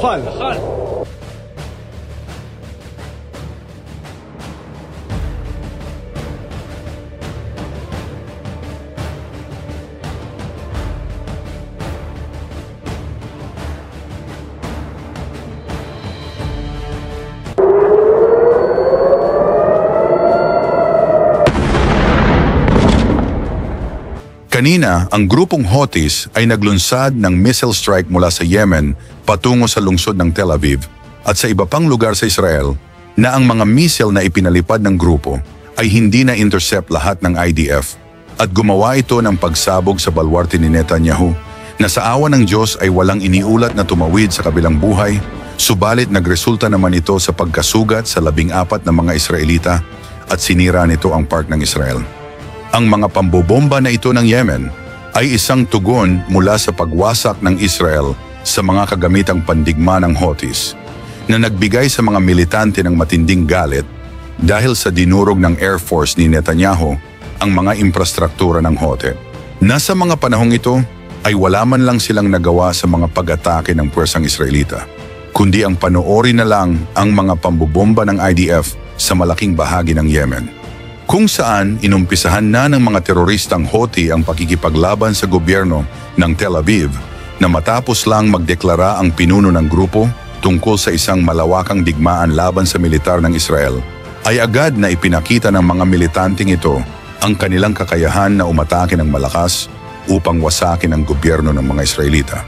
خال. Kanina, ang grupong Houthis ay naglunsad ng missile strike mula sa Yemen patungo sa lungsod ng Tel Aviv at sa iba pang lugar sa Israel na ang mga missile na ipinalipad ng grupo ay hindi na-intercept lahat ng IDF at gumawa ito ng pagsabog sa balwarte ni Netanyahu na sa awa ng Diyos ay walang iniulat na tumawid sa kabilang buhay, subalit nagresulta naman ito sa pagkasugat sa 14 na mga Israelita at sinira nito ang part ng Israel. Ang mga pambobomba na ito ng Yemen ay isang tugon mula sa pagwasak ng Israel sa mga kagamitang pandigma ng Houthis na nagbigay sa mga militante ng matinding galit dahil sa dinurog ng Air Force ni Netanyahu ang mga infrastruktura ng Houthi. Nasa mga panahong ito ay wala man lang silang nagawa sa mga pag-atake ng puwersang Israelita, kundi ang panoorin na lang ang mga pambobomba ng IDF sa malaking bahagi ng Yemen, kung saan inumpisahan na ng mga teroristang Houthi ang pakikipaglaban sa gobyerno ng Tel Aviv na matapos lang magdeklara ang pinuno ng grupo tungkol sa isang malawakang digmaan laban sa militar ng Israel, ay agad na ipinakita ng mga militanteng ito ang kanilang kakayahan na umatake ng malakas upang wasakin ang gobyerno ng mga Israelita.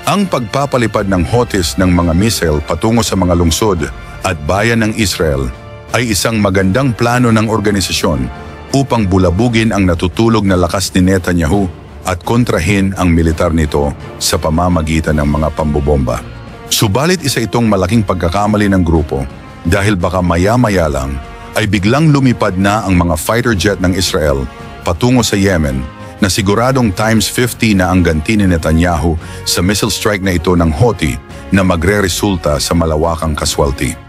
Ang pagpapalipad ng Houthis ng mga missile patungo sa mga lungsod at bayan ng Israel ay isang magandang plano ng organisasyon upang bulabugin ang natutulog na lakas ni Netanyahu at kontrahin ang militar nito sa pamamagitan ng mga pambobomba. Subalit isa itong malaking pagkakamali ng grupo dahil baka maya-maya lang ay biglang lumipad na ang mga fighter jet ng Israel patungo sa Yemen na siguradong times 50 na ang ganti ni Netanyahu sa missile strike na ito ng Houthi na magre-resulta sa malawakang casualty.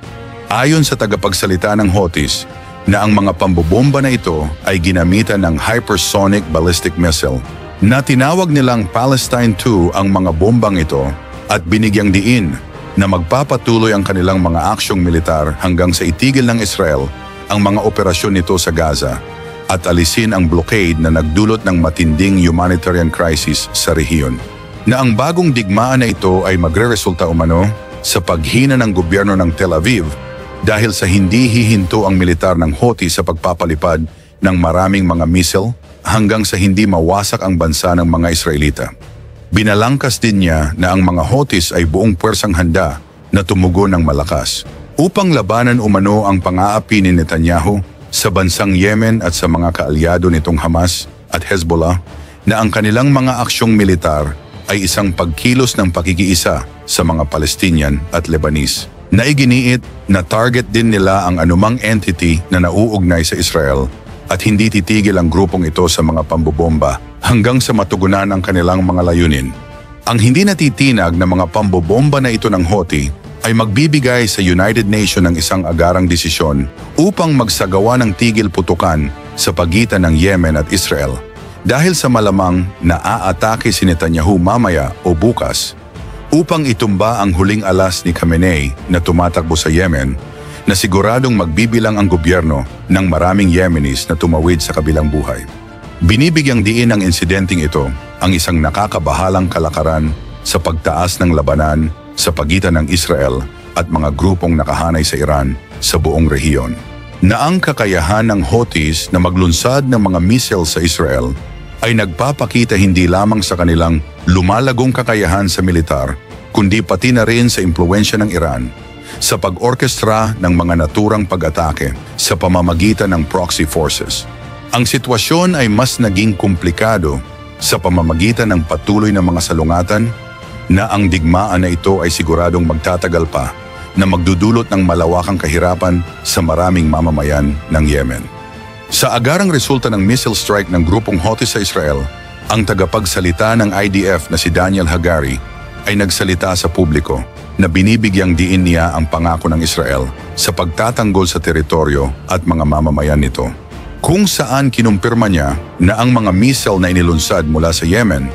Ayon sa tagapagsalita ng Houthis na ang mga pambobomba na ito ay ginamitan ng hypersonic ballistic missile na tinawag nilang Palestine II ang mga bombang ito at binigyang diin na magpapatuloy ang kanilang mga aksyong militar hanggang sa itigil ng Israel ang mga operasyon nito sa Gaza at alisin ang blockade na nagdulot ng matinding humanitarian crisis sa rehiyon. Na ang bagong digmaan na ito ay magre-resulta umano sa paghina ng gobyerno ng Tel Aviv dahil sa hindi hihinto ang militar ng Houthi sa pagpapalipad ng maraming mga missile hanggang sa hindi mawasak ang bansa ng mga Israelita. Binalangkas din niya na ang mga Houthis ay buong puwersang handa na tumugon ng malakas upang labanan umano ang pang-aapi ni Netanyahu sa bansang Yemen at sa mga kaalyado nitong Hamas at Hezbollah na ang kanilang mga aksyong militar ay isang pagkilos ng pakikiisa sa mga Palestinian at Lebanese. Naiginiit na target din nila ang anumang entity na nauugnay sa Israel at hindi titigil ang grupong ito sa mga pambobomba hanggang sa matugunan ang kanilang mga layunin. Ang hindi natitinag na mga pambobomba na ito ng Houthi ay magbibigay sa United Nations ng isang agarang desisyon upang magsagawa ng tigil putukan sa pagitan ng Yemen at Israel dahil sa malamang na aatake si Netanyahu mamaya o bukas upang itumba ang huling alas ni Khamenei na tumatakbo sa Yemen na siguradong magbibilang ang gobyerno ng maraming Yemenis na tumawid sa kabilang buhay. Binibigyang diin ng insidenteng ito ang isang nakakabahalang kalakaran sa pagtaas ng labanan sa pagitan ng Israel at mga grupong nakahanay sa Iran sa buong rehiyon. Na ang kakayahan ng Houthis na maglunsad ng mga missile sa Israel ay nagpapakita hindi lamang sa kanilang lumalagong kakayahan sa militar, kundi pati na rin sa impluwensya ng Iran sa pag-orkestra ng mga naturang pag-atake sa pamamagitan ng proxy forces. Ang sitwasyon ay mas naging komplikado sa pamamagitan ng patuloy na mga salungatan na ang digmaan na ito ay siguradong magtatagal pa na magdudulot ng malawakang kahirapan sa maraming mamamayan ng Yemen. Sa agarang resulta ng missile strike ng grupong Houthi sa Israel, ang tagapagsalita ng IDF na si Daniel Hagari ay nagsalita sa publiko na binibigyang diin niya ang pangako ng Israel sa pagtatanggol sa teritoryo at mga mamamayan nito. Kung saan kinumpirma niya na ang mga missile na inilunsad mula sa Yemen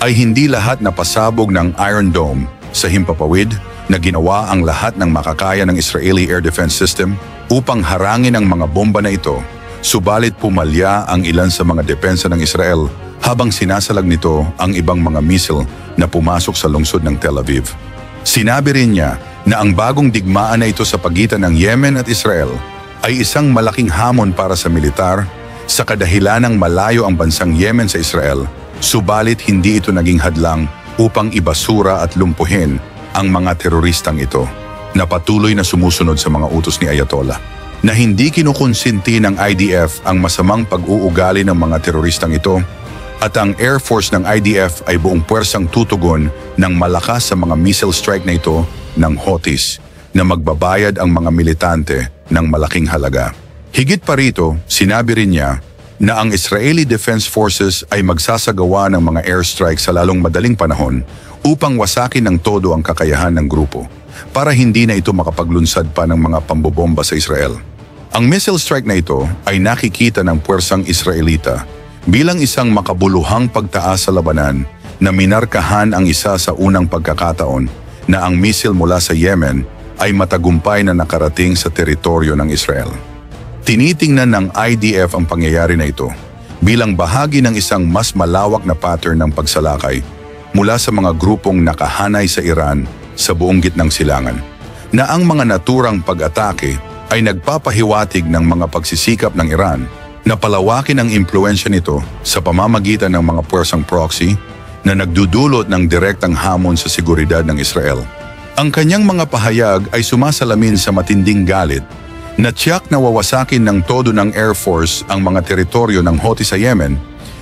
ay hindi lahat napasabog ng Iron Dome sa himpapawid na ginawa ang lahat ng makakaya ng Israeli Air Defense System upang harangin ang mga bomba na ito, subalit pumalya ang ilan sa mga depensa ng Israel habang sinasalag nito ang ibang mga missile na pumasok sa lungsod ng Tel Aviv. Sinabi rin niya na ang bagong digmaan na ito sa pagitan ng Yemen at Israel ay isang malaking hamon para sa militar sa kadahilanang malayo ang bansang Yemen sa Israel, subalit hindi ito naging hadlang upang ibasura at lumpuhin ang mga teroristang ito na patuloy na sumusunod sa mga utos ni Ayatollah, na hindi kinukonsinti ng IDF ang masamang pag-uugali ng mga teroristang ito at ang Air Force ng IDF ay buong puwersang tutugon ng malakas sa mga missile strike na ito ng Houthis na magbabayad ang mga militante ng malaking halaga. Higit pa rito, sinabi rin niya na ang Israeli Defense Forces ay magsasagawa ng mga airstrike sa lalong madaling panahon upang wasakin ng todo ang kakayahan ng grupo para hindi na ito makapaglunsad pa ng mga pambobomba sa Israel. Ang missile strike na ito ay nakikita ng puwersang Israelita bilang isang makabuluhang pagtaas sa labanan na minarkahan ang isa sa unang pagkakataon na ang missile mula sa Yemen ay matagumpay na nakarating sa teritoryo ng Israel. Tinitingnan ng IDF ang pangyayari na ito bilang bahagi ng isang mas malawak na pattern ng pagsalakay mula sa mga grupong nakahanay sa Iran sa buong gitnang silangan, na ang mga naturang pag-atake ay nagpapahiwatig ng mga pagsisikap ng Iran na palawakin ang impluensya nito sa pamamagitan ng mga puwersang proxy na nagdudulot ng direktang hamon sa seguridad ng Israel. Ang kanyang mga pahayag ay sumasalamin sa matinding galit na tiyak na wawasakin ng todo ng Air Force ang mga teritoryo ng Houthi sa Yemen,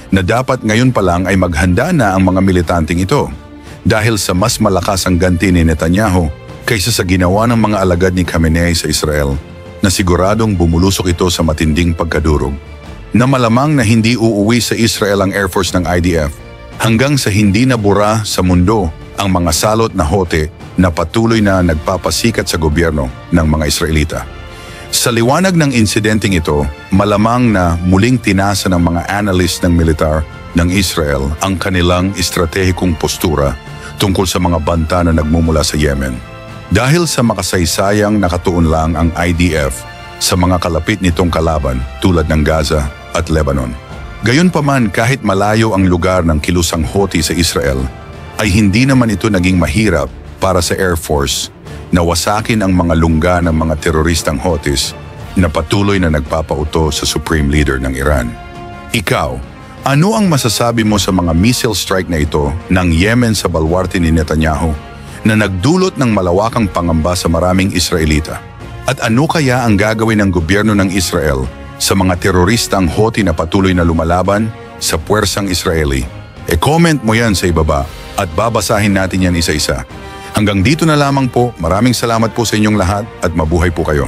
na dapat ngayon pa lang ay maghanda na ang mga militanteng ito dahil sa mas malakas ang ganti ni Netanyahu kaysa sa ginawa ng mga alagad ni Khamenei sa Israel, na siguradong bumulusok ito sa matinding pagkadurog, na malamang na hindi uuwi sa Israel ang Air Force ng IDF hanggang sa hindi nabura sa mundo ang mga salot na Houthi na patuloy na nagpapasikat sa gobyerno ng mga Israelita. Sa liwanag ng insidenteng ito, malamang na muling tinasa ng mga analyst ng militar ng Israel ang kanilang estratehikong postura tungkol sa mga banta na nagmumula sa Yemen. Dahil sa makasaysayang nakatuon lang ang IDF sa mga kalapit nitong kalaban tulad ng Gaza at Lebanon. Gayunpaman, kahit malayo ang lugar ng kilusang Houthi sa Israel, ay hindi naman ito naging mahirap para sa Air Force na wasakin ang mga lungga ng mga teroristang Houthis na patuloy na nagpapauto sa Supreme Leader ng Iran. Ikaw, ano ang masasabi mo sa mga missile strike na ito ng Yemen sa balwarte ni Netanyahu na nagdulot ng malawakang pangamba sa maraming Israelita? At ano kaya ang gagawin ng gobyerno ng Israel sa mga teroristang Houthi na patuloy na lumalaban sa puwersang Israeli? E-comment mo yan sa ibaba at babasahin natin yan isa-isa. Hanggang dito na lamang po, maraming salamat po sa inyong lahat at mabuhay po kayo.